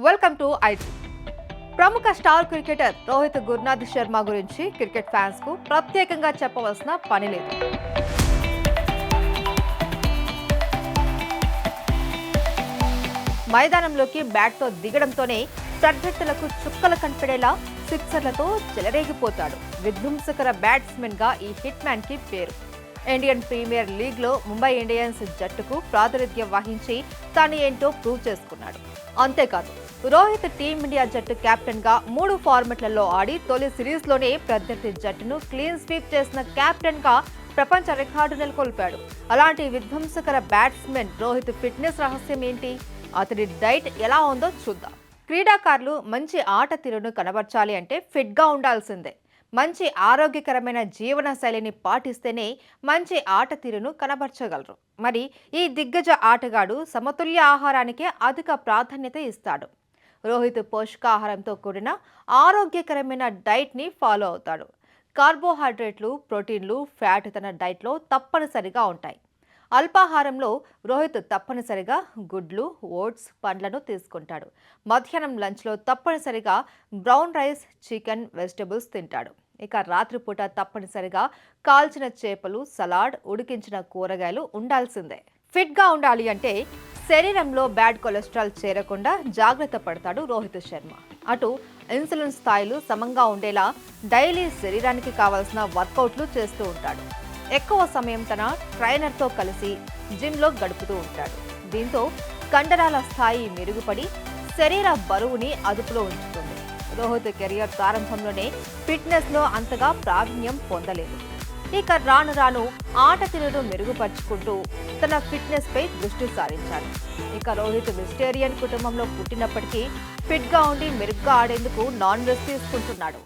Welcome to IT. ప్రముఖ star cricketer Rohit Gurnath Sharma గురించి cricket fans కు ప్రత్యేకంగా చెప్పవలసిన పని లేదు. మైదానంలోకి బ్యాట్తో దిగడంతోనే ప్రత్యర్థులకు చుక్కలు కనిపెడేలా సిక్సర్లతో చెలరేగిపోతాడు. విధ్వంసకర బ్యాట్స్మెన్ గా ఈ హిట్ మ్యాన్ కి పేరు. ఇండియన్ ప్రీమియర్ లీగ్ లో ముంబై ఇండియన్స్ జట్టుకు ప్రాతినిధ్యం వహించి తాను ఏంటో ప్రూవ్ చేసుకున్నాడు. అంతేకాదు, రోహిత్ టీమిండియా జట్టు కెప్టెన్ గా 3 ఫార్మెట్లలో ఆడి తొలి సిరీస్ లోనే ప్రత్యర్థి జట్టును క్లీన్ స్వీప్ చేసిన కెప్టెన్ గా ప్రపంచ రికార్డు నెలకొల్పాడు. అలాంటి విధ్వంసకర బ్యాట్స్మెన్ రోహిత్ ఫిట్నెస్ రహస్యం ఏంటి? అతడి డైట్ ఎలా ఉందో చూద్దాం. క్రీడాకారులు మంచి ఆట తీరును కనబర్చాలి అంటే ఫిట్ గా ఉండాల్సిందే. మంచి ఆరోగ్యకరమైన జీవన శైలిని పాటిస్తేనే మంచి ఆట తీరును కనబర్చగలరు. మరి ఈ దిగ్గజ ఆటగాడు సమతుల్య ఆహారానికే అధిక ప్రాధాన్యత ఇస్తాడు. రోహిత్ పోషకాహారంతో కూడిన ఆరోగ్యకరమైన డైట్ని ఫాలో అవుతాడు. కార్బోహైడ్రేట్లు, ప్రోటీన్లు, ఫ్యాట్ తన డైట్లో తప్పనిసరిగా ఉంటాయి. అల్పాహారంలో రోహిత్ తప్పనిసరిగా గుడ్లు, ఓట్స్, పండ్లను తీసుకుంటాడు. మధ్యాహ్నం లంచ్లో తప్పనిసరిగా బ్రౌన్ రైస్, చికెన్, వెజిటబుల్స్ తింటాడు. ఇక రాత్రిపూట తప్పనిసరిగా కాల్చిన చేపలు, సలాడ్, ఉడికించిన కూరగాయలు ఉండాల్సిందే. ఫిట్గా ఉండాలి అంటే శరీరంలో బ్యాడ్ కొలెస్ట్రాల్ చేరకుండా జాగ్రత్త పడతాడు రోహిత్ శర్మ. అటు ఇన్సులిన్ స్థాయిలు సమంగా ఉండేలా డైలీ శరీరానికి కావాల్సిన వర్కౌట్లు చేస్తూ ఉంటాడు. ఎక్కువ సమయం తన ట్రైనర్తో కలిసి జిమ్లో గడుపుతూ ఉంటాడు. దీంతో కండరాల స్థాయి మెరుగుపడి శరీర బరువుని అదుపులో ఉంచుతుంది. రోహిత్ కెరియర్ ప్రారంభంలోనే ఫిట్నెస్లో అంతగా ప్రావీణ్యం పొందలేదు. ఇక రాను రాను ఆట తీరును మెరుగుపరుచుకుంటూ తన ఫిట్నెస్ పై దృష్టి సారించాడు. ఇక రోహిత్ వెజిటేరియన్ కుటుంబంలో పుట్టినప్పటికీ ఫిట్గా ఉండి మెరుగ్గా ఆడేందుకు నాన్ వెజ్ తీసుకుంటున్నాడు.